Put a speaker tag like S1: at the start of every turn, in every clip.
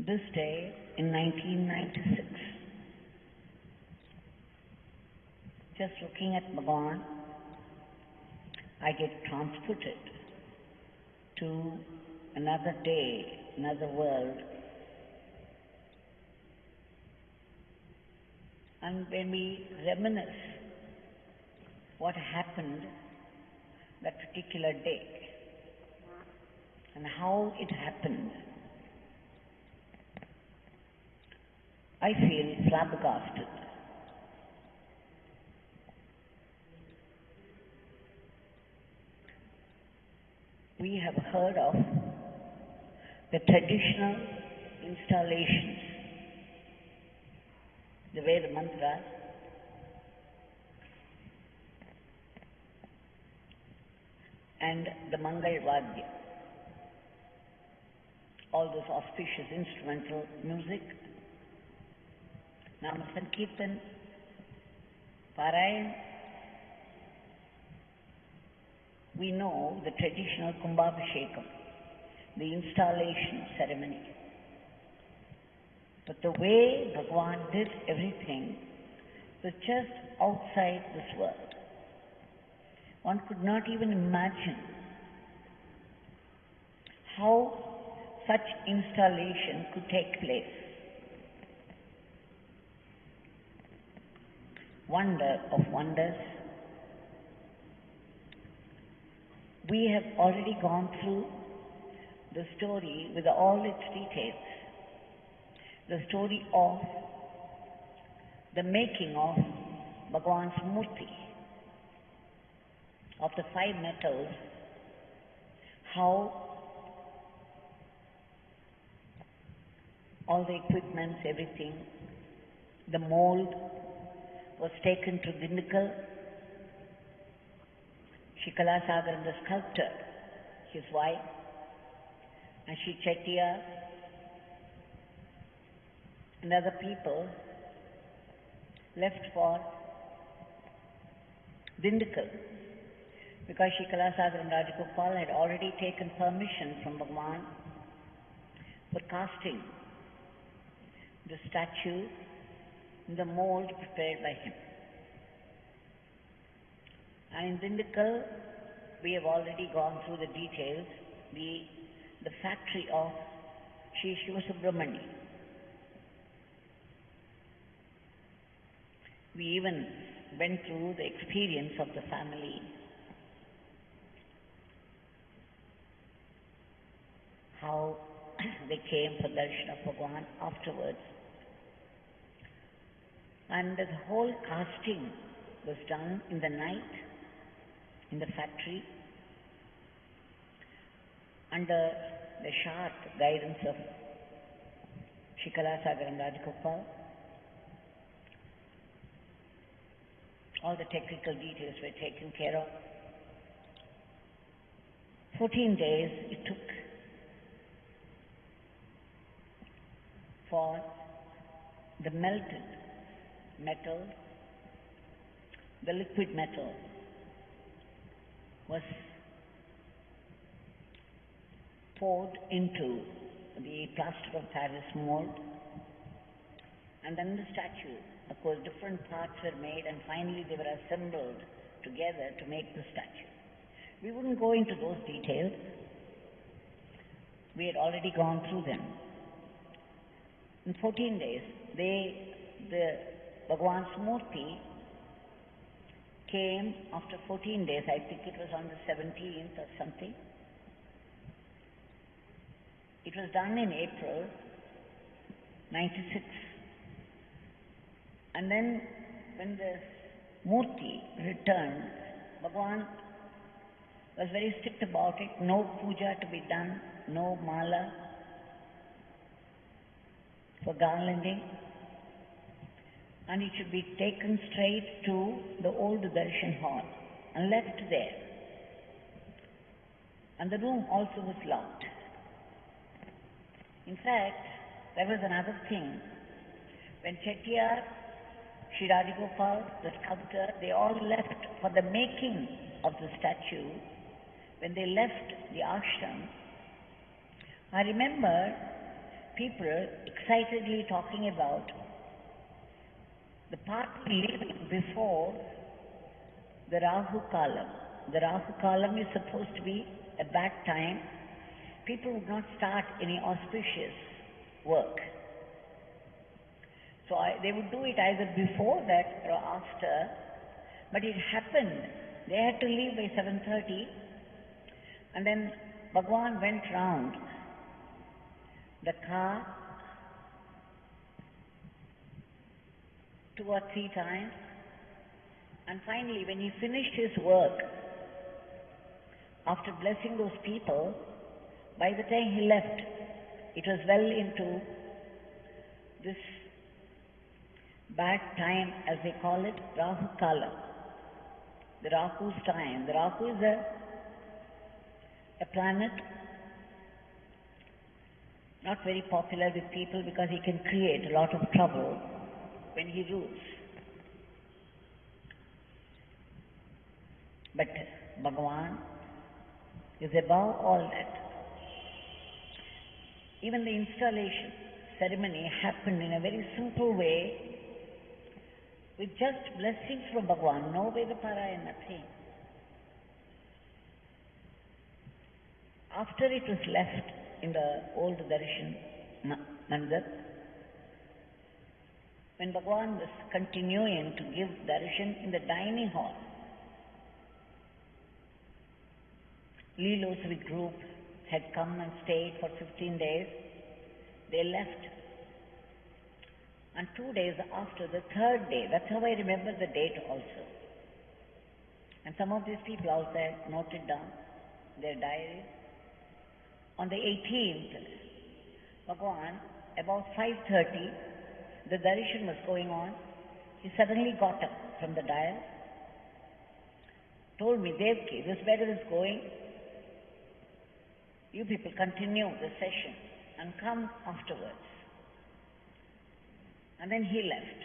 S1: This day in 1996, just looking at Bhagwan, I get transported to another day, another world. And when we reminisce what happened that particular day and how it happened, I feel flabbergasted. We have heard of the traditional installations, the Veda mantras, and the Mangal Vadya, all those auspicious instrumental music, Nama Sankirtan, Parayan. We know the traditional Kumbhabhishekam, the installation ceremony. But the way Bhagwan did everything was just outside this world. One could not even imagine how such installation could take place. Wonder of wonders. We have already gone through the story with all its details. The story of the making of Bhagwan's Murthy, of the 5 metals, how all the equipments, everything, the mold was taken to Dindukal. Shikalasagar, the sculptor, his wife, and Shri Chettiar and other people left for Dindukal because Shikalasagar and Rajagopal had already taken permission from Bhagwan for casting the statue in the mold prepared by him. And in Dindukal, we have already gone through the details, the factory of Sri Shiva Subramani. We even went through the experience of the family, how they came for darshan of Bhagwan afterwards. And the whole casting was done in the night in the factory under the sharp guidance of Shikalasagar and Rajagopal. All the technical details were taken care of. 14 days it took for the melted metal, the liquid metal, was poured into the plaster of Paris mold, and then the statue. Of course, different parts were made, and finally they were assembled together to make the statue. We wouldn't go into those details. We had already gone through them. In 14 days, the Bhagwan's Murthy came after 14 days. I think it was on the 17th or something. It was done in April 96. And then when the Murthy returned, Bhagwan was very strict about it. No puja to be done, no mala for garlanding. And it should be taken straight to the old darshan hall and left there. And the room also was locked. In fact, there was another thing. When Chettiar, Sri Rajagopal, the sculptor, they all left for the making of the statue. When they left the ashram, I remember people excitedly talking about the party leaving before the Rahu Kalam. The Rahu Kalam is supposed to be a bad time. People would not start any auspicious work. So they would do it either before that or after. But it happened. They had to leave by 7:30. And then Bhagwan went round the car 2 or 3 times. And finally, when he finished his work, after blessing those people, by the time he left, it was well into this bad time, as they call it, Rahu Kala. The Rahu's time. The Rahu is a planet not very popular with people because he can create a lot of trouble when he rules. But Bhagavan is above all that. Even the installation ceremony happened in a very simple way, with just blessings from Bhagavan, no Vedaparaya, nothing. After it was left in the old Darshan Mandir, when Bhagavan was continuing to give darshan in the dining hall, Leelosri group had come and stayed for 15 days. They left. And 2 days after, the third day, that's how I remember the date also. And some of these people also had noted down their diaries. On the 18th, Bhagwan, about 5:30, the darshan was going on. He suddenly got up from the dais, told me, Devaki, this beggar is going. You people continue the session and come afterwards. And then he left.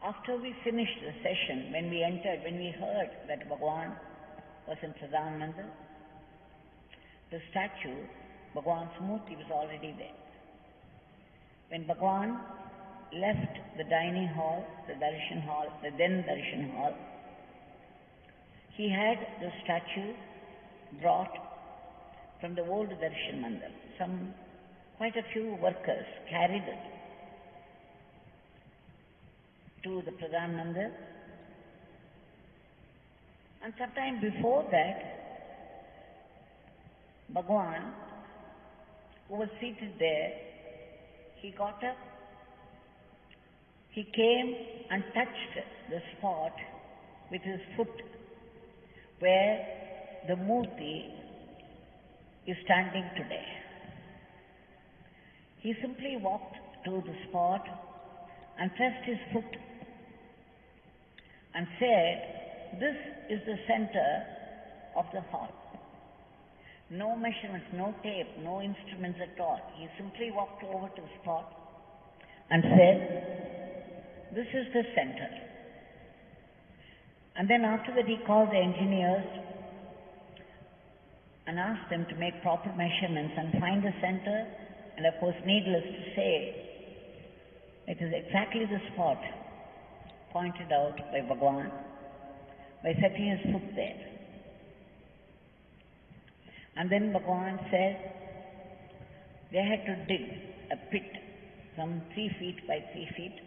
S1: After we finished the session, when we entered, when we heard that Bhagwan was in Pradhan Mandir, the statue, Bhagwan's Murthy, was already there. When Bhagwan left the dining hall, the darshan hall, the then darshan hall, he had the statue brought from the old darshan mandir. Quite a few workers carried it to the Pradhan Mandir. And sometime before that, Bhagwan, who was seated there, he got up, he came and touched the spot with his foot where the Murthy is standing today. He simply walked to the spot and pressed his foot and said, this is the center of the hall. No measurements, no tape, no instruments at all. He simply walked over to the spot and said, this is the center. And then after that he called the engineers and asked them to make proper measurements and find the center. And of course, needless to say, it is exactly the spot pointed out by Bhagwan by setting his foot there. And then Bhagwan said they had to dig a pit some 3 feet by 3 feet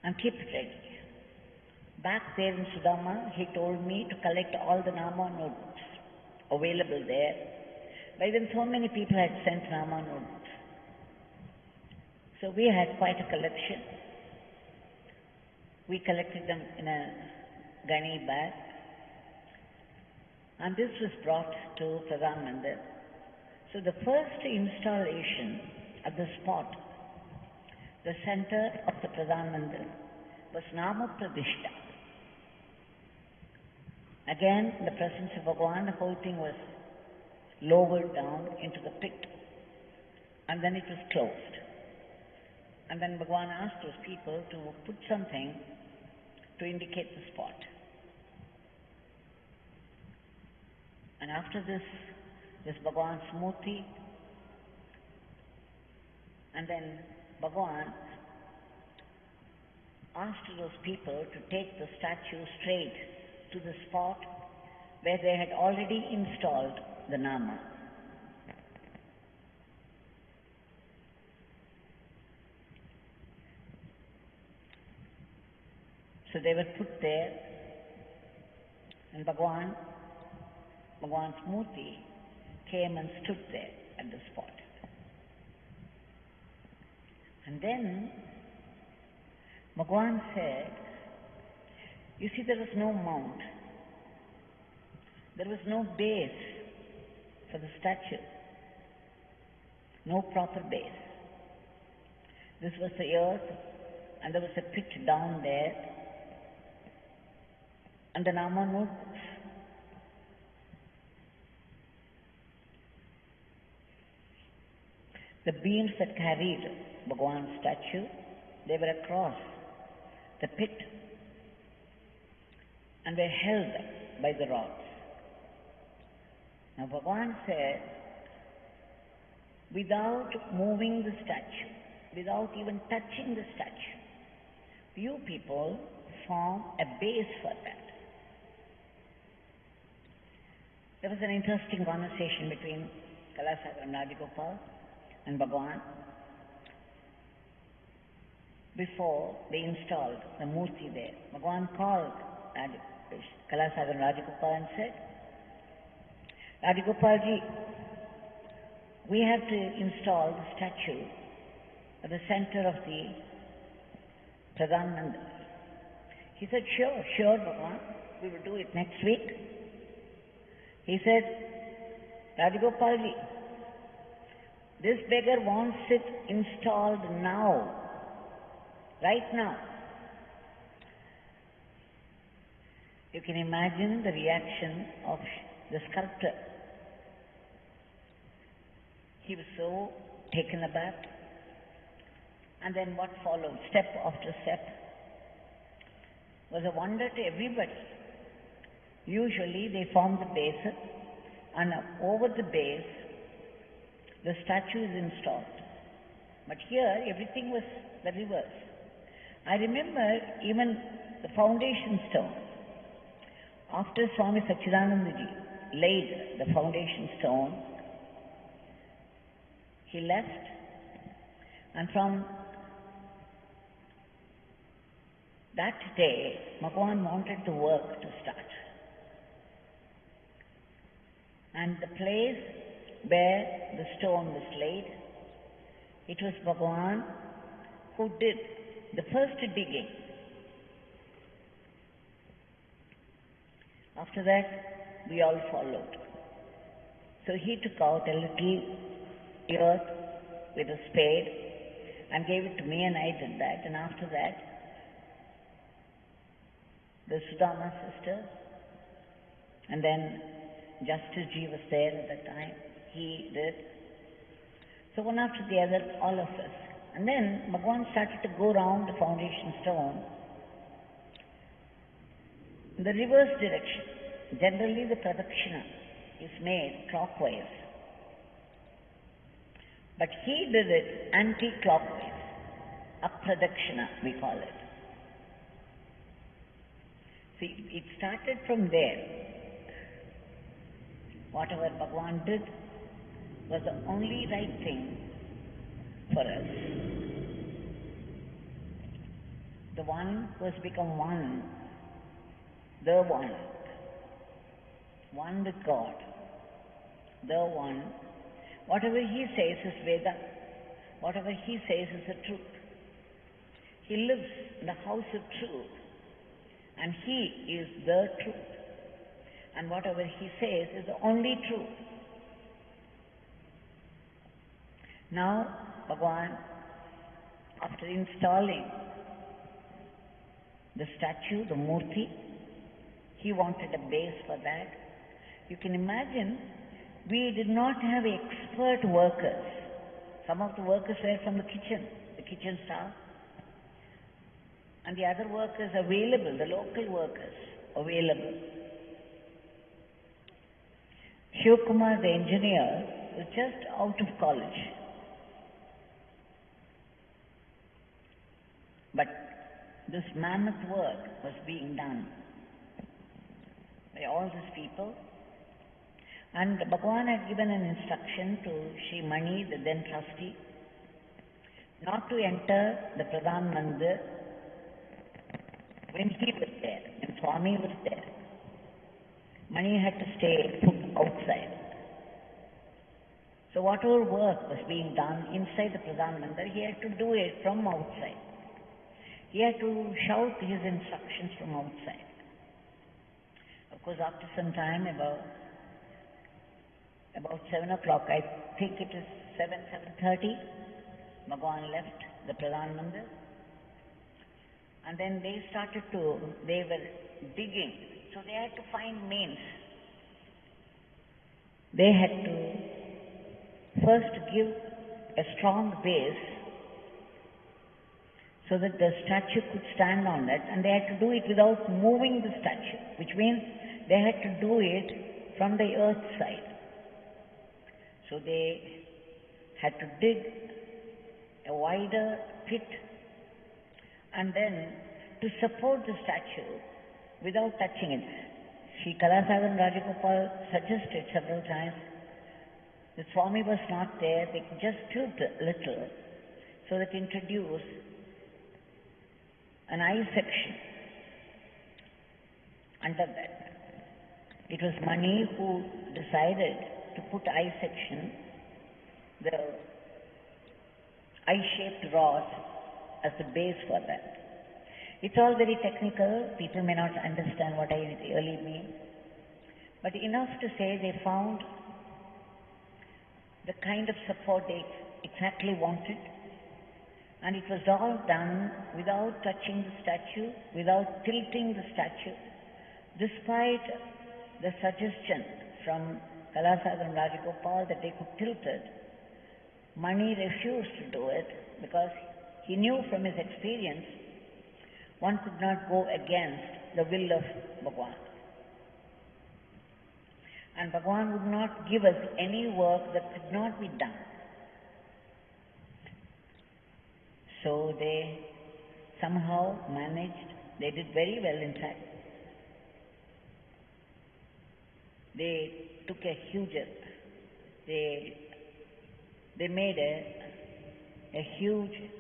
S1: and keep it ready. Back there in Sthapana, he told me to collect all the Nama notebooks available there. By then so many people had sent Nama notebooks. So we had quite a collection. We collected them in a gunny bag. And this was brought to Pradhan Mandir. So the first installation at the spot, the center of the Pradhan Mandir, was Nama Pradishta. Again, in the presence of Bhagwan, the whole thing was lowered down into the pit. And then it was closed. And then Bhagwan asked those people to put something to indicate the spot. And after this, this Bhagwan's Murthy, and then Bhagwan asked those people to take the statue straight to the spot where they had already installed the Nama. So they were put there, and Bhagwan's Murthy came and stood there at the spot. And then Bhagwan said, you see, there was no mount. There was no base for the statue. No proper base. This was the earth, and there was a pit down there, and the Nama notebooks. The beams that carried Bhagwan's statue, they were across the pit and were held by the rods. Now Bhagwan said, without moving the statue, without even touching the statue, you people form a base for that. There was an interesting conversation between Kalasagar and Rajagopal and Bhagwan before they installed the Murthy there. Bhagwan called Kalasagar and Rajagopal and said, Rajagopalji, we have to install the statue at the center of the Pradhan Mandir. He said, sure, Bhagwan, we will do it next week. He said, Rajagopalji, this beggar wants it installed now, right now. You can imagine the reaction of the sculptor. He was so taken aback. And then what followed, step after step, was a wonder to everybody. Usually they form the base, and over the base, the statue is installed. But here, everything was the reverse. I remember even the foundation stone. After Swami Sachidanandaji laid the foundation stone, he left, and from that day, Bhagwan wanted the work to start. And the place where the stone was laid, it was Bhagwan who did the first digging. After that, we all followed. So he took out a little earth with a spade and gave it to me, and I did that. And after that, the Sudama sister, and then Justice Ji was there at that time. He did. So one after the other, all of us. And then Bhagwan started to go round the foundation stone in the reverse direction. Generally the pradakshina is made clockwise. But he did it anti-clockwise. Apradakshina, we call it. See, it started from there. Whatever Bhagwan did was the only right thing for us. The one who has become one, the one with God, the one. Whatever he says is Veda. Whatever he says is the truth. He lives in the house of truth, and he is the truth. And whatever he says is the only truth. Now, Bhagwan, after installing the statue, the Murthy, he wanted a base for that. You can imagine, we did not have expert workers. Some of the workers were from the kitchen staff. And the other workers available, the local workers available. Shivkumar, the engineer, was just out of college. But this mammoth work was being done by all these people. And Bhagwan had given an instruction to Sri Mani, the then trustee, not to enter the Pradhan Mandir when he was there, when Swami was there. Mani had to stay put outside. So whatever work was being done inside the Pradhan Mandir, he had to do it from outside. He had to shout his instructions from outside. Of course, after some time, about 7 o'clock, I think it is 7:30, Bhagwan left the Pradhan Mandir. And then they were digging. So they had to find means. They had to first give a strong base so that the statue could stand on that, and they had to do it without moving the statue, which means they had to do it from the earth side. So they had to dig a wider pit and then to support the statue without touching it. Sri Kalasagaram Rajagopal suggested several times the Swami was not there, they could just tilt a little so that introduce an eye section under that. It was Mani who decided to put eye section, the eye-shaped rod, as the base for that. It's all very technical. People may not understand what I really mean. But enough to say they found the kind of support they exactly wanted. And it was all done without touching the statue, without tilting the statue. Despite the suggestion from Kalasagaram Rajagopal that they could tilt it, Mani refused to do it because he knew from his experience one could not go against the will of Bhagwan. And Bhagwan would not give us any work that could not be done. So they somehow managed, they did very well in fact. They took a huge, they made a huge,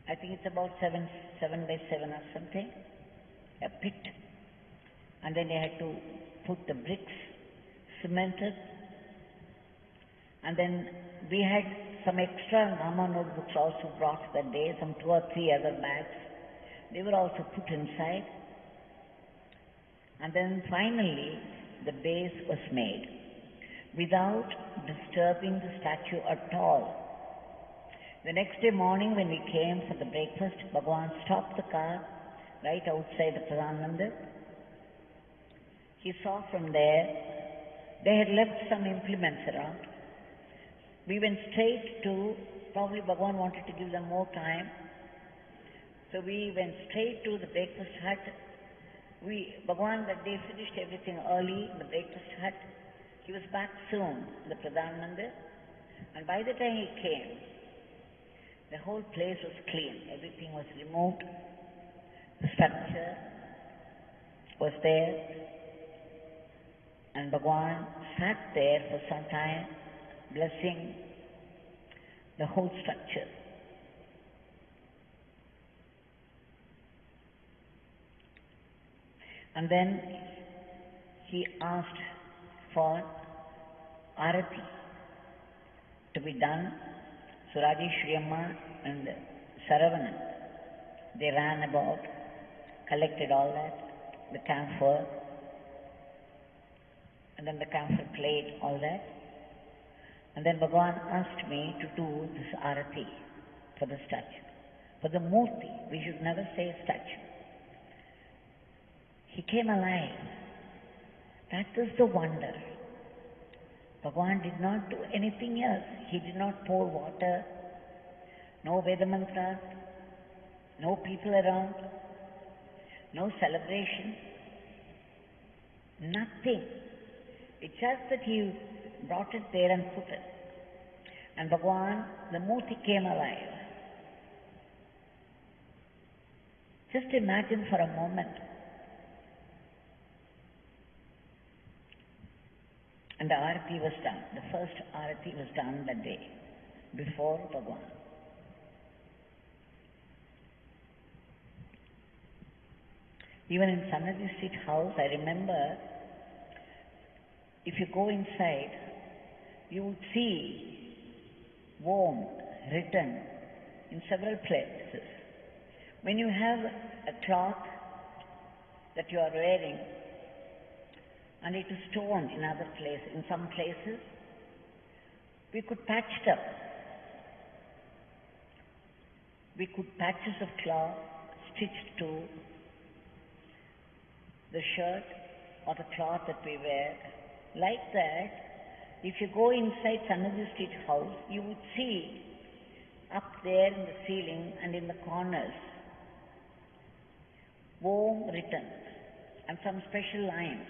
S1: I think it's about 7 by 7 or something, a pit. And then they had to put the bricks, cemented. And then we had some extra Nama notebooks also brought that day, some 2 or 3 other bags. They were also put inside. And then finally, the base was made without disturbing the statue at all. The next day morning when we came for the breakfast, Bhagwan stopped the car right outside the Pradhan Mandir. He saw from there, they had left some implements around. We went straight to, probably Bhagwan wanted to give them more time. So we went straight to the breakfast hut. Bhagwan that day finished everything early in the breakfast hut. He was back soon in the Pradhan Mandir. And by the time he came, the whole place was clean. Everything was removed. The structure was there. And Bhagwan sat there for some time, blessing the whole structure. And then he asked for arati to be done. So Rajeshwari Amma and Saravanan, they ran about, collected all that, the camphor, and then the camphor plate, all that. And then Bhagwan asked me to do this arati for the statue, for the Murthy. We should never say statue. He came alive. That was the wonder. Bhagwan did not do anything else. He did not pour water, no Veda mantras, no people around, no celebration, nothing. It's just that he brought it there and put it. And Bhagwan, the Murthy came alive. Just imagine for a moment. And the Arati was done. The first Arati was done that day, before Bhagwan. Even in Sanadi Street house, I remember, if you go inside, you would see Om written in several places. When you have a cloth that you are wearing, and it is torn in other places, in some places, we could patch it up. We could patches of cloth stitched to the shirt or the cloth that we wear. Like that, if you go inside Sanadi Street house, you would see up there in the ceiling and in the corners, Om written and some special lines.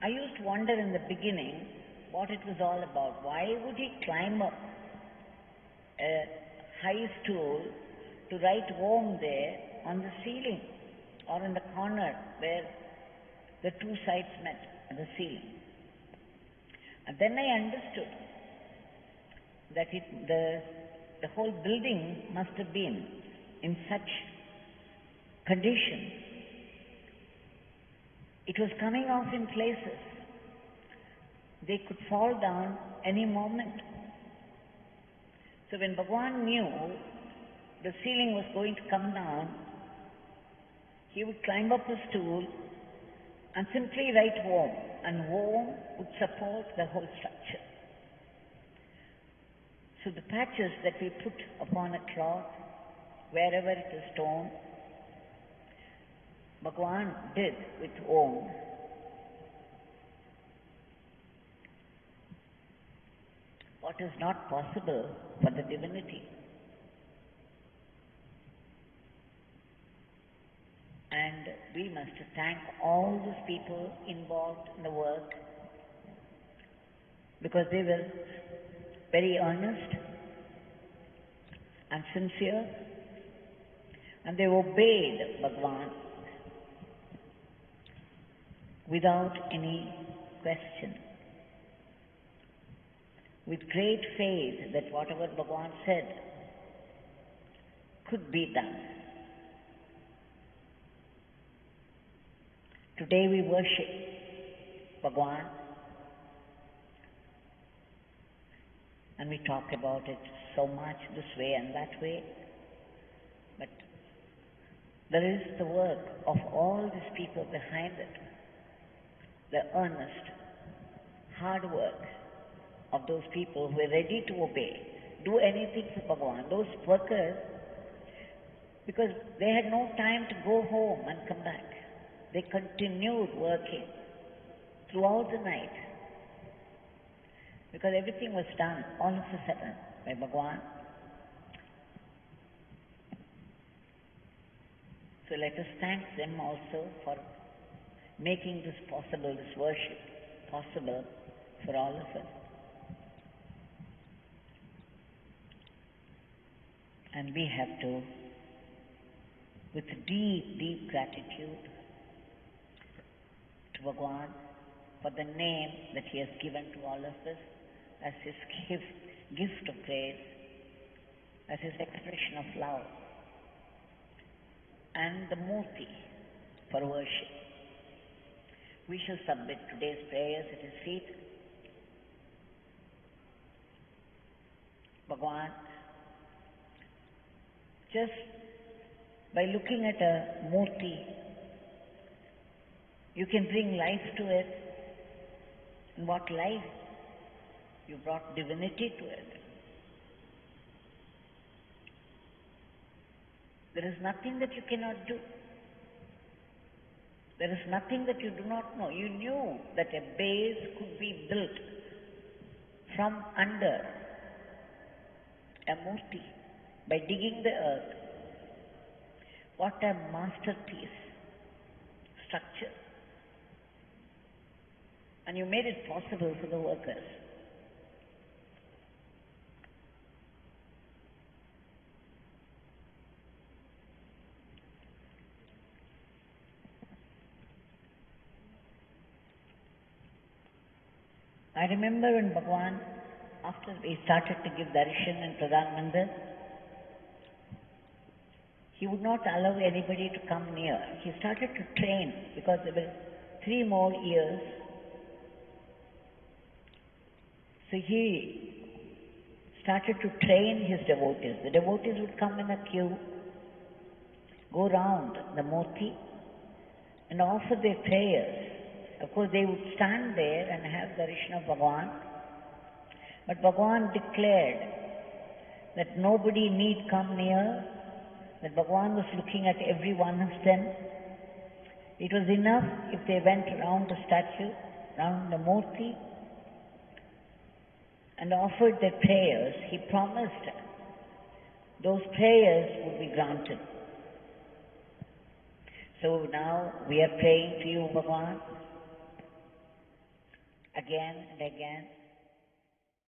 S1: I used to wonder in the beginning what it was all about. Why would he climb up a high stool to write Om there on the ceiling or in the corner where the two sides met at the ceiling? And then I understood that the whole building must have been in such condition. It was coming off in places. They could fall down any moment. So when Bhagwan knew the ceiling was going to come down, he would climb up a stool and simply write Om, and Om would support the whole structure. So the patches that we put upon a cloth, wherever it is torn, Bhagwan did with Om. What is not possible for the divinity. And we must thank all those people involved in the work, because they were very earnest and sincere, and they obeyed Bhagwan without any question, with great faith that whatever Bhagwan said could be done. Today we worship Bhagwan and we talk about it so much this way and that way, but there is the work of all these people behind it, the earnest, hard work of those people who are ready to obey, do anything for Bhagwan. Those workers, because they had no time to go home and come back, they continued working throughout the night, because everything was done all of a sudden by Bhagwan. So let us thank them also for making this possible, this worship possible for all of us. And we have to, with deep, deep gratitude to Bhagwan for the name that he has given to all of us as his gift of grace, as his expression of love, and the Murthy for worship. We shall submit today's prayers at his feet. Bhagwan, just by looking at a Murthy, you can bring life to it. And what life? You brought divinity to it. There is nothing that you cannot do. There is nothing that you do not know. You knew that a base could be built from under a Murthy by digging the earth. What a masterpiece structure. and you made it possible for the workers. I remember when Bhagwan, after we started to give darshan in Pradhan Mandir, he would not allow anybody to come near. He started to train because there were 3 more years. So he started to train his devotees. The devotees would come in a queue, go round the Murthy and offer their prayers. Of course, they would stand there and have darshan of Bhagwan. But Bhagwan declared that nobody need come near, that Bhagwan was looking at every one of them. It was enough if they went round the statue, round the Murthy, and offered their prayers. He promised those prayers would be granted. So now we are praying to you, Bhagwan, again and again.